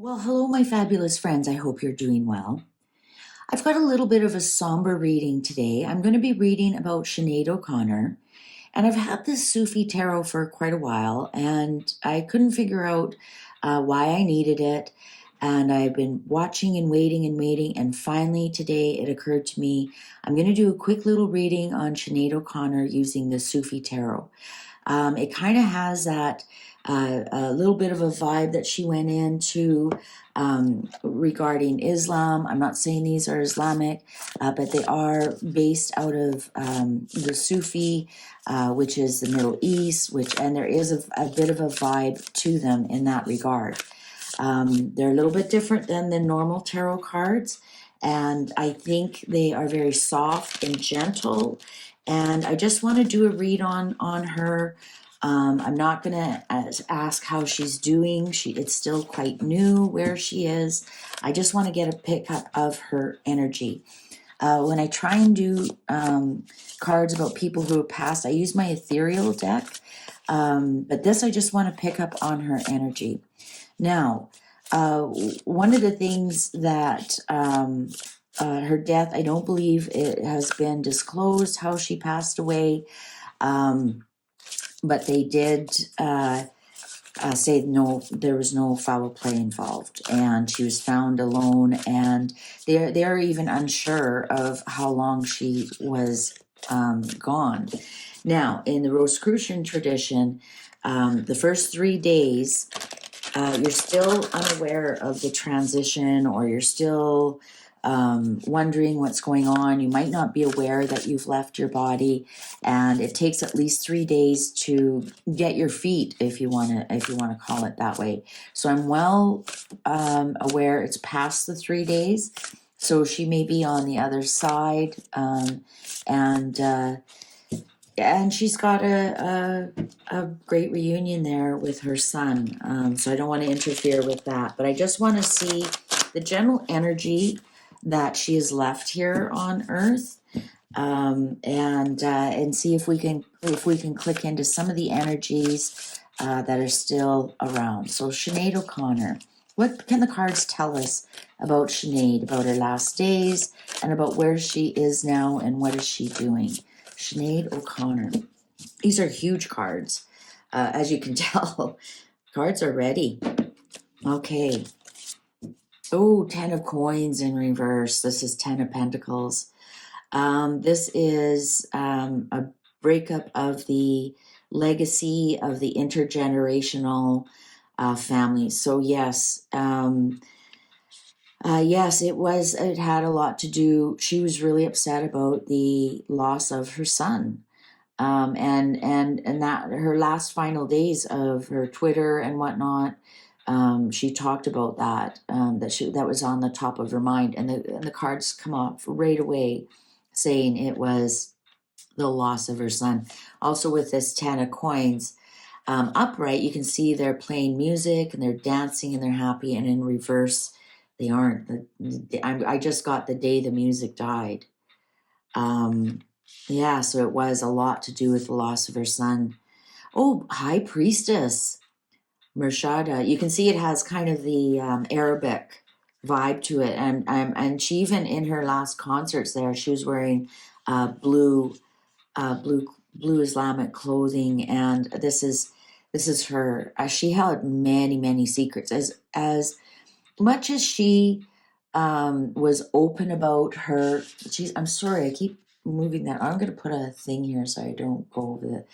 Well, hello, my fabulous friends. I hope you're doing well. I've got a little bit of a somber reading today. I'm going to be reading about Sinead O'Connor, and I've had this Sufi tarot for quite a while, and I couldn't figure out why I needed it. And I've been watching and waiting, and finally today it occurred to me I'm going to do a quick little reading on Sinead O'Connor using the Sufi tarot. It kind of has that a little bit of a vibe that she went into regarding Islam. I'm not saying these are Islamic, but they are based out of the Sufi, which is the Middle East, and there is a bit of a vibe to them in that regard. They're a little bit different than the normal tarot cards, and I think they are very soft and gentle. And I just want to do a read on her. I'm not going to ask how she's doing. It's still quite new where she is. I just want to get a pickup of her energy. When I try and do cards about people who have passed, I use my ethereal deck. But this, I just want to pick up on her energy. Now, one of the things that her death, I don't believe it has been disclosed how she passed away, but they did say no, there was no foul play involved, and she was found alone, and they're even unsure of how long she was gone. Now, in the Rosicrucian tradition, the first 3 days, you're still unaware of the transition, or you're still wondering what's going on. You might not be aware that you've left your body, and it takes at least 3 days to get your feet, if you want to call it that way. So I'm well aware it's past the 3 days, so she may be on the other side, and she's got a great reunion there with her son. So I don't want to interfere with that, but I just want to see the general energy that she has left here on Earth, and see if we can click into some of the energies that are still around. So Sinead O'Connor, what can the cards tell us about Sinead, about her last days, and about where she is now and what is she doing? Sinead O'Connor. These are huge cards. As you can tell, cards are ready. Okay. Oh, 10 of coins in reverse. This is 10 of pentacles. This is a breakup of the legacy of the intergenerational family. So yes, yes, it had a lot to do. She was really upset about the loss of her son. And that her last final days of her Twitter and whatnot, she talked about that, that was on the top of her mind, and the cards come off right away saying it was the loss of her son. Also with this 10 of coins, upright, you can see they're playing music and they're dancing and they're happy, and in reverse, they aren't. I just got the day the music died. Yeah, so it was a lot to do with the loss of her son. Oh, High Priestess, Murshada. You can see it has kind of the Arabic vibe to it, and she even in her last concerts there, she was wearing blue Islamic clothing, and this is her. She held many secrets. As much as she was open about her. I'm sorry, I keep moving that. I'm going to put a thing here so I don't go over it.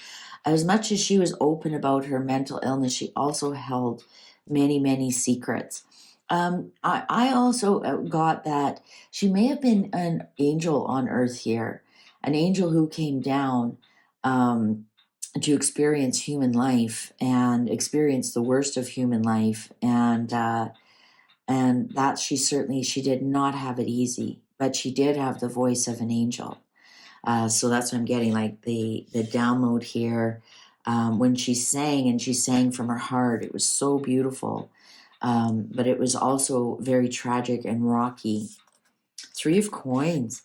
As much as she was open about her mental illness, she also held many secrets. I also got that she may have been an angel on earth here, an angel who came down to experience human life and experience the worst of human life, and that she did not have it easy, but she did have the voice of an angel. So that's what I'm getting, like the download here. When she sang, and she sang from her heart, it was so beautiful, but it was also very tragic and rocky. 3 of coins.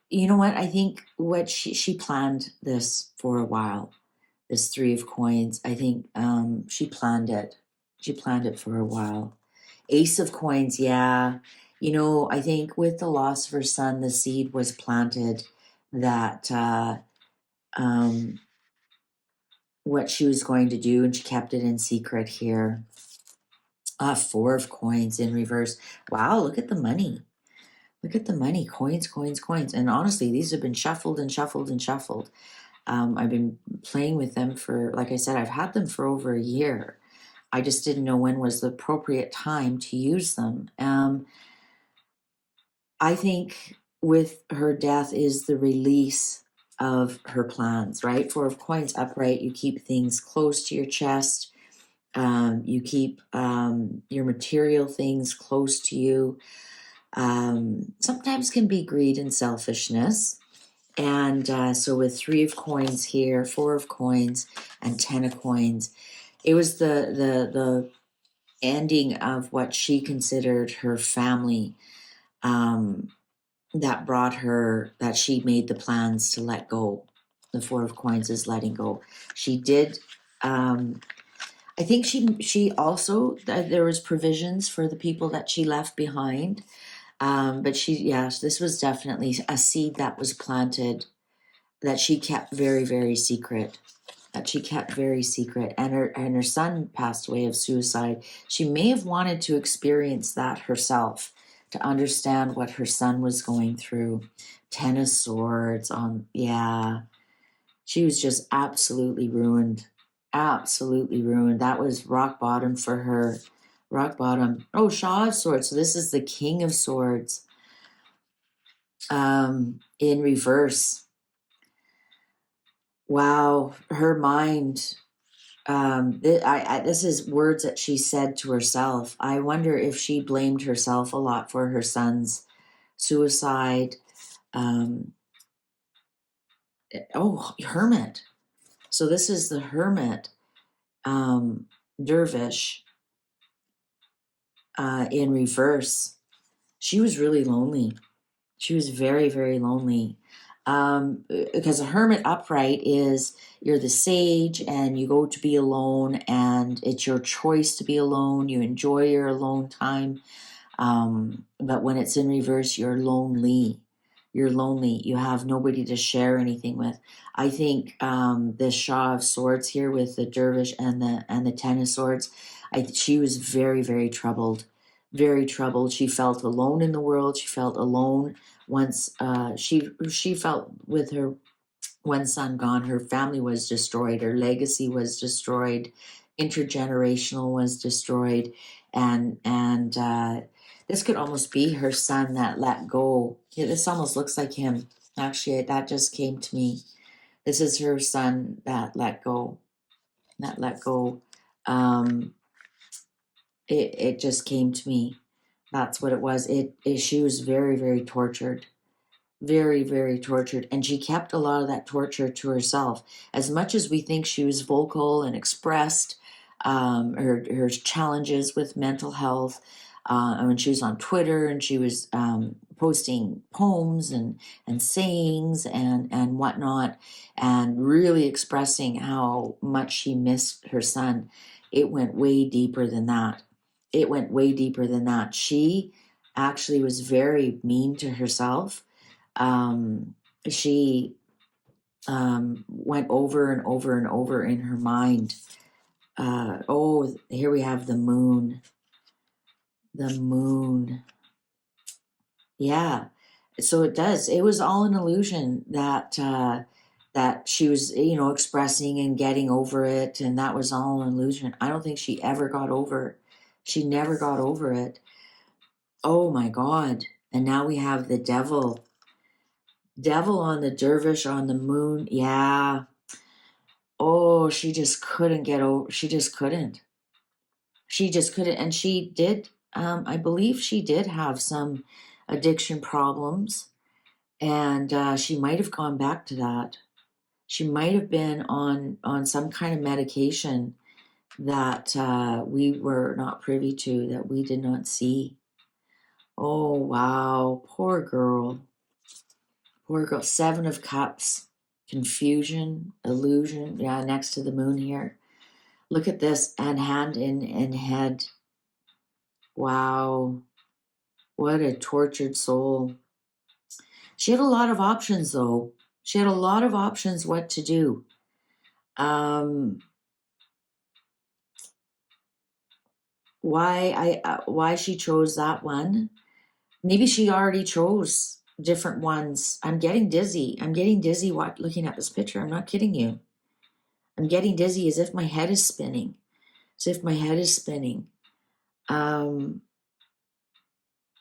You know what? I think what she planned this for a while. This 3 of coins. I think she planned it. She planned it for a while. Ace of coins, yeah. I think with the loss of her son, the seed was planted that what she was going to do, and she kept it in secret here. Four of coins in reverse. Wow, look at the money. Look at the money. Coins, coins, coins. And honestly, these have been shuffled and shuffled and shuffled. I've been playing with them for, like I said, I've had them for over a year. I just didn't know when was the appropriate time to use them. I think with her death is the release of her plans, right? Four of coins upright, you keep things close to your chest. You keep your material things close to you. Sometimes can be greed and selfishness. And so with three of coins here, four of coins, and 10 of coins, it was the ending of what she considered her family, that brought her, that she made the plans to let go. The four of coins is letting go. She did, I think she also, there was provisions for the people that she left behind. But this was definitely a seed that was planted that she kept very, very secret. And her son passed away of suicide. She may have wanted to experience that herself, to understand what her son was going through. Ten of Swords on, yeah. She was just absolutely ruined. Absolutely ruined. That was rock bottom for her. Rock bottom. Oh, Shaw of Swords. So this is the King of Swords. In reverse. Wow, her mind. This is words that she said to herself. I wonder if she blamed herself a lot for her son's suicide. Hermit. So this is the Hermit, dervish, in reverse. She was really lonely. She was very, very lonely. Because a hermit upright is you're the sage and you go to be alone, and it's your choice to be alone. You enjoy your alone time. But when it's in reverse, you're lonely. You're lonely. You have nobody to share anything with. I think the Shah of Swords here with the dervish and the Ten of Swords, she was very, very troubled. Very troubled. She felt alone in the world. She felt alone once she felt with her one son gone, her family was destroyed, her legacy was destroyed, intergenerational was destroyed, and this could almost be her son that let go. Yeah, this almost looks like him. Actually, that just came to me. This is her son that let go. That let go. It just came to me. That's what it was. She was very, very tortured. Very, very tortured. And she kept a lot of that torture to herself. As much as we think she was vocal and expressed her challenges with mental health, when she was on Twitter and she was posting poems and sayings and whatnot, and really expressing how much she missed her son, it went way deeper than that. It went way deeper than that. She actually was very mean to herself. She went over and over and over in her mind. Here we have the moon. The moon. Yeah. So it does. It was all an illusion that that she was, expressing and getting over it, and that was all an illusion. I don't think she ever got over it. She never got over it. Oh my God. And now we have the devil. Devil on the dervish on the moon. Yeah. Oh, she just couldn't get over. She just couldn't. She just couldn't. And she did, I believe she did have some addiction problems. And she might have gone back to that. She might have been on some kind of medication that we were not privy to, that we did not see. Oh, wow. Poor girl. Poor girl. Seven of Cups. Confusion, illusion. Yeah, next to the moon here. Look at this, and hand in head. Wow. What a tortured soul. She had a lot of options, though. She had a lot of options what to do. Why she chose that one? Maybe she already chose different ones. I'm getting dizzy. I'm getting dizzy looking at this picture. I'm not kidding you. I'm getting dizzy as if my head is spinning. As if my head is spinning.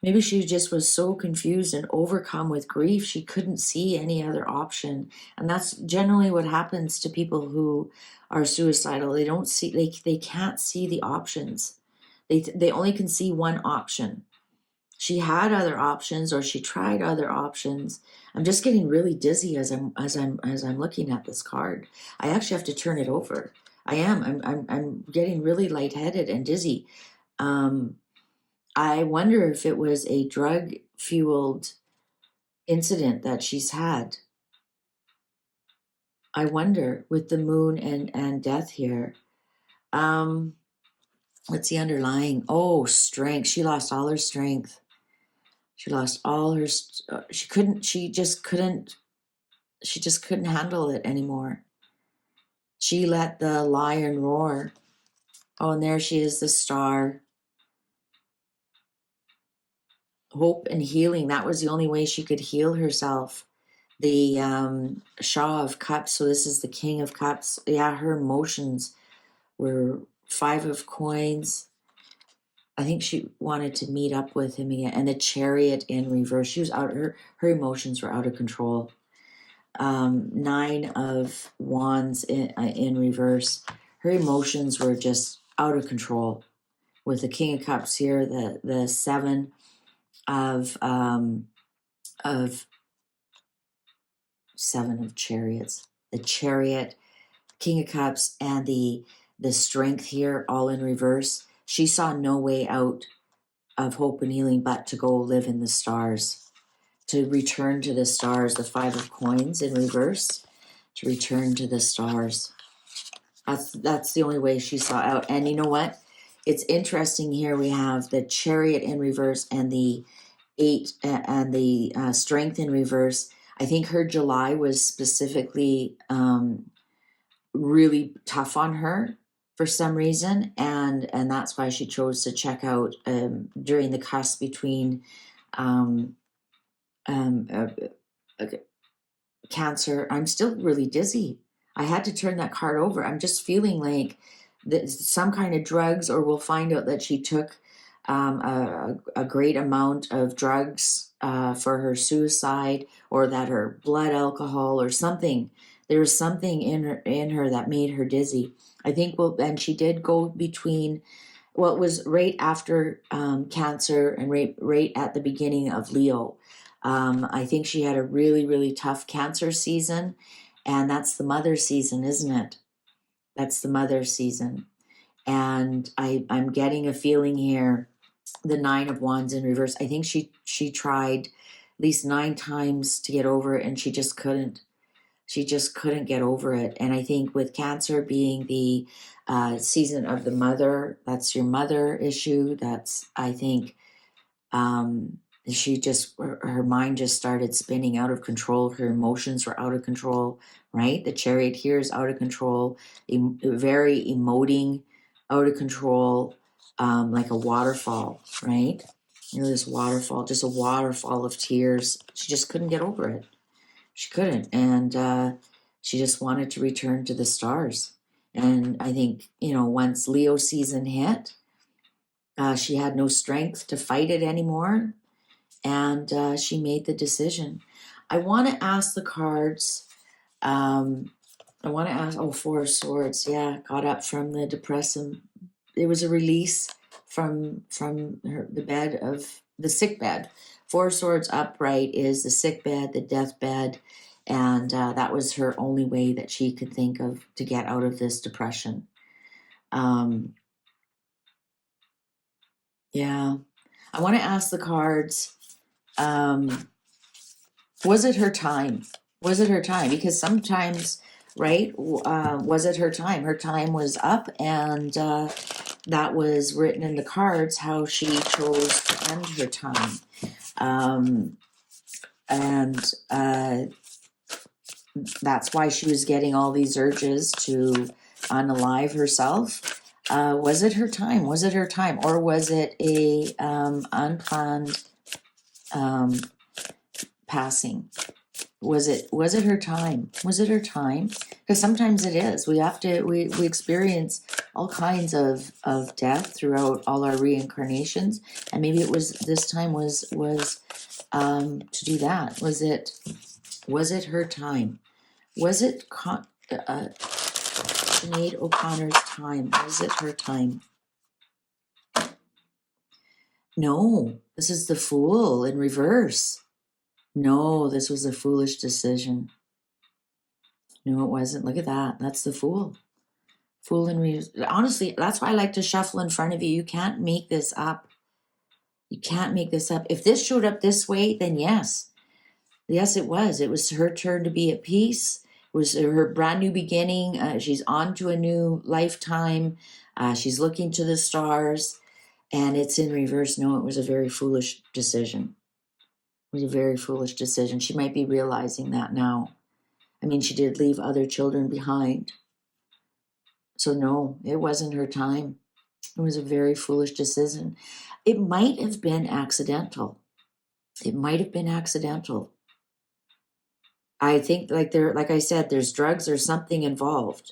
Maybe she just was so confused and overcome with grief, she couldn't see any other option. And that's generally what happens to people who are suicidal. They don't see, they can't see the options. They only can see one option. She had other options, or she tried other options. I'm just getting really dizzy as I'm looking at this card. I actually have to turn it over. I am. I'm getting really lightheaded and dizzy. I wonder if it was a drug-fueled incident that she's had. I wonder, with the moon and death here. What's the underlying? Oh, strength. She lost all her strength. She lost all her. She just couldn't handle it anymore. She let the lion roar. Oh, and there she is, the star. Hope and healing. That was the only way she could heal herself. The Shaw of Cups. So this is the King of Cups. Yeah, her emotions were 5 of Coins. I think she wanted to meet up with him again. And the Chariot in reverse. She was out. Her emotions were out of control. 9 of Wands in reverse. Her emotions were just out of control. With the King of Cups here, the 7 of 7 of Chariots, the Chariot, King of Cups, and the Strength here, all in reverse. She saw no way out of hope and healing but to go live in the stars, to return to the stars. The 5 of Coins in reverse, to return to the stars. That's the only way she saw out. And you know what? It's interesting here. We have the Chariot in reverse and the 8 and the Strength in reverse. I think her July was specifically really tough on her for some reason, and that's why she chose to check out during the cusp between Cancer. I'm still really dizzy. I had to turn that card over. I'm just feeling like some kind of drugs, or we'll find out that she took a great amount of drugs for her suicide, or that her blood alcohol or something. There was something in her that made her dizzy. I think, and she did go between, it was right after Cancer and right at the beginning of Leo. I think she had a really, really tough Cancer season, and that's the mother season, isn't it? That's the mother season. And I'm getting a feeling here, the 9 of Wands in reverse. I think she tried at least 9 times to get over it, and she just couldn't. She just couldn't get over it. And I think with Cancer being the season of the mother, that's your mother issue. That's, I think, her mind just started spinning out of control. Her emotions were out of control, right? The Chariot here is out of control, very emoting, out of control, like a waterfall, right? You know, this waterfall, just a waterfall of tears. She just couldn't get over it. She couldn't. And she just wanted to return to the stars. And I think, once Leo season hit, she had no strength to fight it anymore. And she made the decision. I want to ask the cards. I want to ask, 4 of Swords. Yeah, got up from the depressive. It was a release from the bed of the sick bed. 4 of Swords upright is the sick bed, the death bed. And that was her only way that she could think of to get out of this depression. Yeah. I want to ask the cards, was it her time? Was it her time? Because sometimes, right, was it her time? Her time was up, and that was written in the cards, how she chose to end her time. And that's why she was getting all these urges to unalive herself. Was it her time? Was it her time? Or was it a unplanned passing? Was it her time? Was it her time? Because sometimes it is. We experience all kinds of death throughout all our reincarnations, and maybe it was this time was to do that. Was it her time? Was it Sinead O'Connor's time? Was it her time? No, this is the Fool in reverse. No, this was a foolish decision. No, it wasn't. Look at that. That's the Fool. Fool in reverse. Honestly, that's why I like to shuffle in front of you. You can't make this up. You can't make this up. If this showed up this way, then yes. Yes, it was. It was her turn to be at peace. It was her brand new beginning. She's on to a new lifetime. She's looking to the stars. And it's in reverse. No, it was a very foolish decision. It was a very foolish decision. She might be realizing that now. I mean, she did leave other children behind. So no, it wasn't her time. It was a very foolish decision. It might have been accidental. It might have been accidental. I think, like I said, there's drugs or something involved.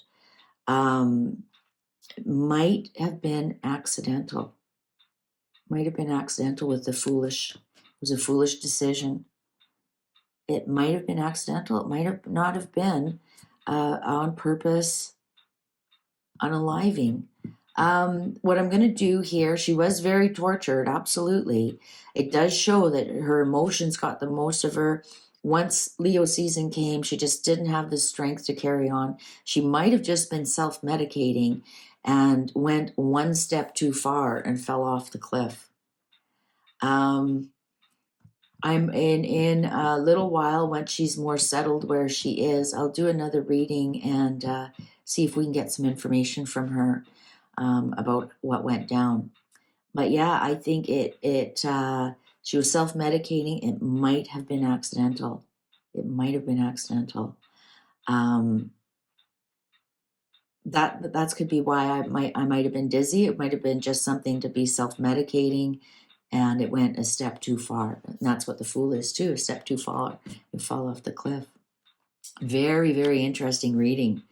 Might have been accidental. Might have been accidental with the foolish. It was a foolish decision. It might have been accidental. It might have not have been on purpose, unaliving. What I'm going to do here, she was very tortured, absolutely. It does show that her emotions got the most of her. Once Leo season came, she just didn't have the strength to carry on. She might have just been self-medicating and went one step too far and fell off the cliff. I'm in a little while, once she's more settled where she is, I'll do another reading and see if we can get some information from her about what went down. But yeah, I think she was self-medicating. It might have been accidental. It might have been accidental. That could be why I might have been dizzy. It might have been just something to be self-medicating, and it went a step too far. And that's what the Fool is too, a step too far. You fall off the cliff. Very, very interesting reading.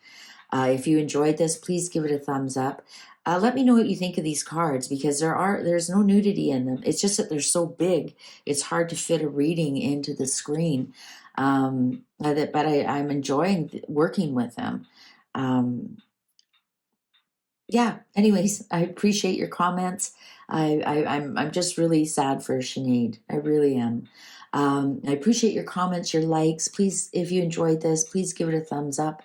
If you enjoyed this, please give it a thumbs up. Let me know what you think of these cards, because there's no nudity in them. It's just that they're so big, it's hard to fit a reading into the screen. But I'm enjoying working with them. Yeah, anyways, I appreciate your comments. I'm just really sad for Sinead. I really am. I appreciate your comments, your likes. Please, if you enjoyed this, please give it a thumbs up.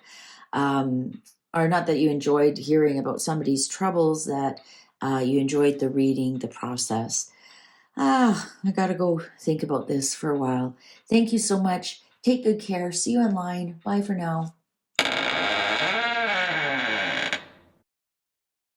Or not that you enjoyed hearing about somebody's troubles, that you enjoyed the reading, the process. I gotta go think about this for a while. Thank you so much. Take good care. See you online. Bye for now.